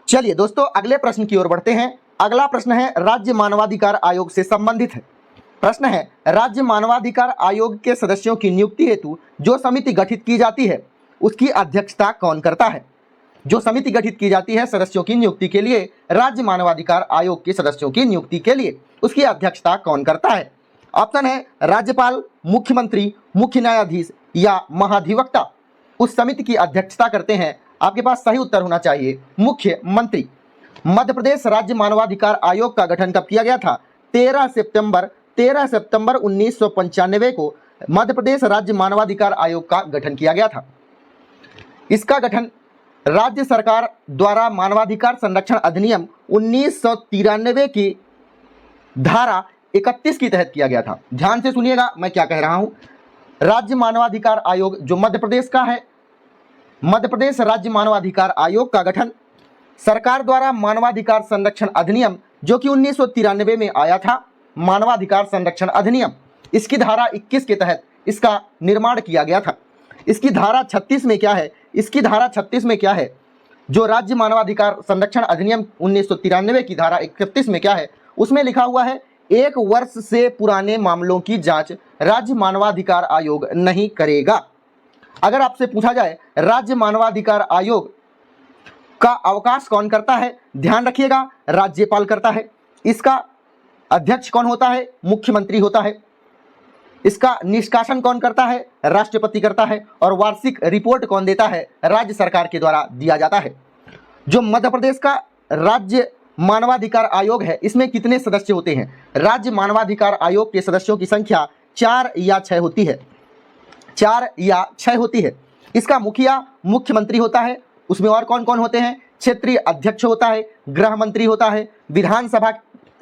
चलिए दोस्तों, अगले प्रश्न की ओर बढ़ते हैं। अगला प्रश्न है राज्य मानवाधिकार आयोग से संबंधित है। प्रश्न है, राज्य मानवाधिकार आयोग के सदस्यों की नियुक्ति हेतु जो समिति गठित की जाती है उसकी अध्यक्षता कौन करता है? जो समिति गठित की जाती है सदस्यों की नियुक्ति के लिए, राज्य मानवाधिकार आयोग के सदस्यों की नियुक्ति के लिए, उसकी अध्यक्षता कौन करता है? ऑप्शन है राज्यपाल, मुख्यमंत्री, मुख्य न्यायाधीश या महाधिवक्ता। उस समिति की अध्यक्षता करते हैं, आपके पास सही उत्तर होना चाहिए मुख्यमंत्री। मध्य प्रदेश राज्य मानवाधिकार आयोग का गठन कब किया गया था? 13 सितंबर 1995 को मध्य प्रदेश राज्य मानवाधिकार आयोग का गठन किया गया था। इसका गठन राज्य सरकार द्वारा मानवाधिकार संरक्षण अधिनियम 1993 की धारा 31 के तहत किया गया था। ध्यान से सुनिएगा मैं क्या कह रहा हूं। राज्य मानवाधिकार आयोग जो मध्य प्रदेश का है, मध्य प्रदेश राज्य मानवाधिकार आयोग का गठन सरकार द्वारा मानवाधिकार संरक्षण अधिनियम जो कि 1993 में आया था, मानवाधिकार संरक्षण अधिनियम, इसकी धारा 21 के तहत इसका निर्माण किया गया था। इसकी धारा 36 में क्या है? इसकी धारा 36 में क्या है? जो राज्य मानवाधिकार संरक्षण अधिनियम 1993 की धारा 31 में क्या है? उसमें लिखा हुआ है 1 वर्ष से पुराने मामलों की जांच राज्य मानवाधिकार आयोग नहीं करेगा। अगर आपसे पूछा जाए राज्य मानवाधिकार आयोग का अवकाश कौन करता है, ध्यान रखिएगा राज्यपाल करता है। इसका अध्यक्ष कौन होता है? मुख्यमंत्री होता है। इसका निष्कासन कौन करता है? राष्ट्रपति करता है। और वार्षिक रिपोर्ट कौन देता है? राज्य सरकार के द्वारा दिया जाता है। जो मध्य प्रदेश का राज्य मानवाधिकार आयोग है, इसमें कितने सदस्य होते हैं? राज्य मानवाधिकार आयोग के सदस्यों की संख्या 4 या 6 होती है। 4 या 6 होती है। इसका मुखिया मुख्यमंत्री होता है। उसमें और कौन कौन होते हैं? क्षेत्रीय अध्यक्ष होता है, गृह मंत्री होता है, विधानसभा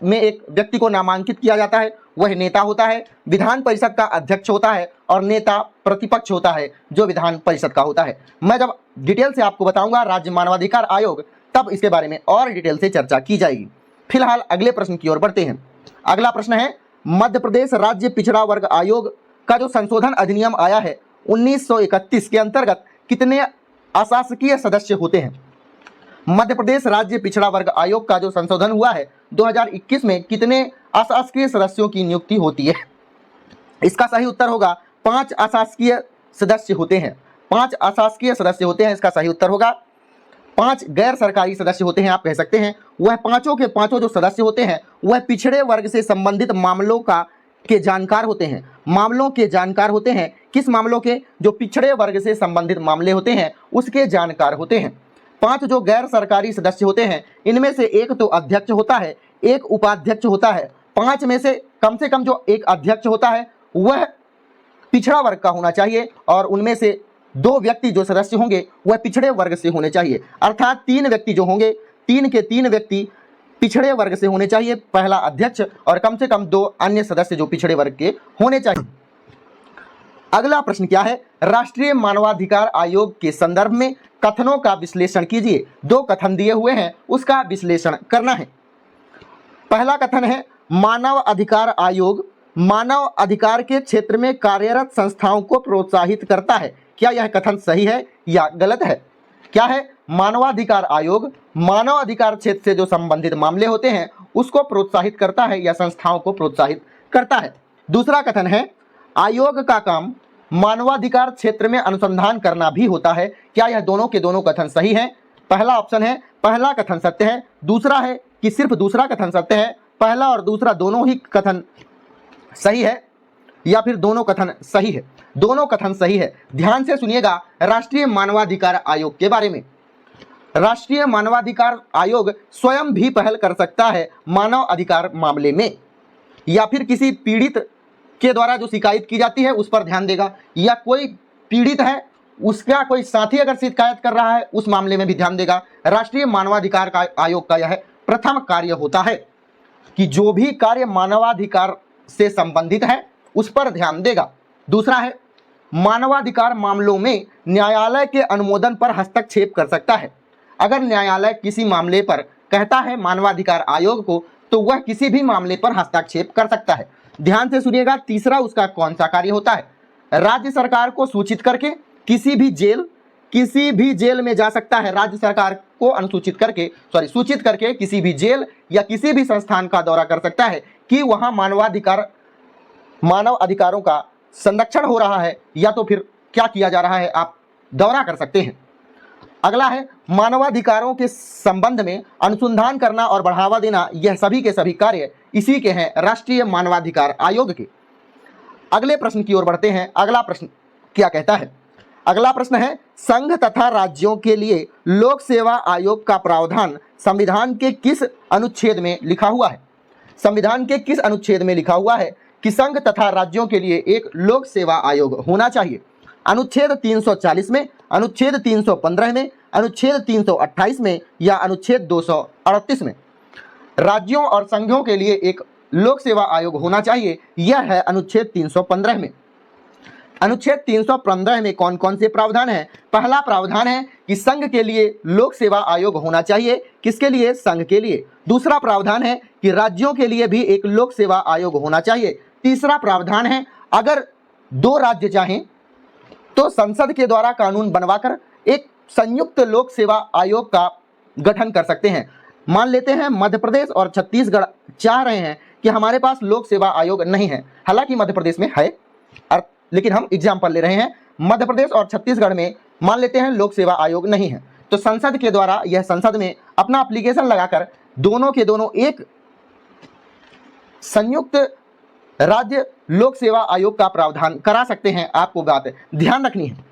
में एक व्यक्ति को नामांकित किया जाता है, वह नेता होता है, विधान परिषद का अध्यक्ष होता है और नेता प्रतिपक्ष होता है जो विधान परिषद का होता है। मैं जब डिटेल से आपको बताऊंगा राज्य मानवाधिकार आयोग, तब इसके बारे में और डिटेल से चर्चा की जाएगी। फिलहाल अगले प्रश्न की ओर बढ़ते हैं। अगला प्रश्न है मध्य प्रदेश राज्य पिछड़ा वर्ग आयोग का जो संशोधन अधिनियम आया है 1931 के अंतर्गत कितने अशासकीय सदस्य होते हैं? मध्य प्रदेश राज्य पिछड़ा वर्ग आयोग का जो संशोधन हुआ है 2021 में कितने अशासकीय सदस्यों की नियुक्ति होती है? इसका सही उत्तर होगा 5 अशासकीय सदस्य होते हैं। 5 अशासकीय सदस्य होते हैं, इसका सही उत्तर होगा। 5 गैर सरकारी सदस्य होते हैं, आप कह सकते हैं। वह पांचों के पांचों जो सदस्य होते हैं वह पिछड़े वर्ग से संबंधित मामलों के जानकार होते हैं। मामलों के जानकार होते हैं। किस मामलों के? जो पिछड़े वर्ग से संबंधित मामले होते हैं उसके जानकार होते हैं। 5 जो गैर सरकारी सदस्य होते हैं, इनमें से एक तो अध्यक्ष होता है, एक उपाध्यक्ष होता है। 5 में से कम जो एक अध्यक्ष होता है वह पिछड़ा वर्ग का होना चाहिए और उनमें से 2 व्यक्ति जो सदस्य होंगे वह पिछड़े वर्ग से होने चाहिए। अर्थात 3 व्यक्ति जो होंगे, 3 के 3 व्यक्ति पिछड़े वर्ग से होने चाहिए, पहला अध्यक्ष और कम से कम 2 अन्य सदस्य जो पिछड़े वर्ग के होने चाहिए। अगला प्रश्न क्या है? राष्ट्रीय मानवाधिकार आयोग के संदर्भ में कथनों का विश्लेषण कीजिए। 2 कथन दिए हुए हैं, उसका विश्लेषण करना है। पहला कथन है मानव अधिकार आयोग मानव अधिकार के क्षेत्र में कार्यरत संस्थाओं को प्रोत्साहित करता है। क्या यह कथन सही है या गलत है? क्या है? मानवाधिकार आयोग मानव अधिकार क्षेत्र से जो संबंधित मामले होते हैं उसको प्रोत्साहित करता है या संस्थाओं को प्रोत्साहित करता है। दूसरा कथन है आयोग का काम मानवाधिकार क्षेत्र में अनुसंधान करना भी होता है। क्या यह दोनों के दोनों कथन सही है? पहला ऑप्शन है पहला कथन सत्य है। दूसरा है कि सिर्फ दूसरा कथन सत्य है। पहला और दूसरा दोनों ही कथन सही है या फिर दोनों कथन सही है? दोनों कथन सही है। ध्यान से सुनिएगा राष्ट्रीय मानवाधिकार आयोग के बारे में। राष्ट्रीय मानवाधिकार आयोग स्वयं भी पहल कर सकता है मानव अधिकार मामले में, या फिर किसी पीड़ित के द्वारा जो शिकायत की जाती है उस पर ध्यान देगा, या कोई पीड़ित है उसका कोई साथी अगर शिकायत कर रहा है उस मामले में भी ध्यान देगा। राष्ट्रीय मानवाधिकार आयोग का यह प्रथम कार्य होता है कि जो भी कार्य मानवाधिकार से संबंधित है उस पर ध्यान देगा। दूसरा है मानवाधिकार मामलों में न्यायालय के अनुमोदन पर हस्तक्षेप कर सकता है। अगर न्यायालय किसी मामले पर कहता है मानवाधिकार आयोग को, तो वह किसी भी मामले पर हस्तक्षेप कर सकता है। ध्यान से सुनिएगा तीसरा उसका कौन सा कार्य होता है? राज्य सरकार को सूचित करके किसी भी जेल, किसी भी जेल में जा सकता है। राज्य सरकार को सूचित करके किसी भी जेल या किसी भी संस्थान का दौरा कर सकता है कि वहां मानव अधिकारों का संरक्षण हो रहा है या तो फिर क्या किया जा रहा है, आप दौरा कर सकते हैं। अगला है मानवाधिकारों के संबंध में अनुसंधान करना और बढ़ावा देना, यह सभी के सभी कार्य इसी के हैं राष्ट्रीय मानवाधिकार आयोग के। अगले प्रश्न की ओर बढ़ते हैं। अगला प्रश्न क्या कहता है? अगला प्रश्न है संघ तथा राज्यों के लिए लोक सेवा आयोग का प्रावधान संविधान के किस अनुच्छेद में लिखा हुआ है? संविधान के किस अनुच्छेद में लिखा हुआ है कि संघ तथा राज्यों के लिए एक लोक सेवा आयोग होना चाहिए? अनुच्छेद 340 में, अनुच्छेद 315 में, अनुच्छेद 328 में या अनुच्छेद 238 में? राज्यों और संघों के लिए एक लोक सेवा आयोग होना चाहिए, यह है अनुच्छेद 315 में। अनुच्छेद 315 में कौन कौन से प्रावधान हैं? पहला प्रावधान है कि संघ के लिए लोक सेवा आयोग होना चाहिए। किसके लिए? संघ के लिए। दूसरा प्रावधान है कि राज्यों के लिए भी एक लोक सेवा आयोग होना चाहिए। तीसरा प्रावधान है अगर दो राज्य चाहें तो संसद के द्वारा कानून बनवाकर एक संयुक्त लोक सेवा आयोग का गठन कर सकते हैं। मान लेते हैं मध्य प्रदेश और छत्तीसगढ़ चाह रहे हैं कि हमारे पास लोक सेवा आयोग नहीं है, हालांकि मध्य प्रदेश में है, लेकिन हम एग्जाम्पल ले रहे हैं। मध्य प्रदेश और छत्तीसगढ़ में मान लेते हैं लोक सेवा आयोग नहीं है, तो संसद के द्वारा यह संसद में अपना एप्लीकेशन लगाकर दोनों के दोनों एक संयुक्त राज्य लोक सेवा आयोग का प्रावधान करा सकते हैं। आपको बात ध्यान रखनी है।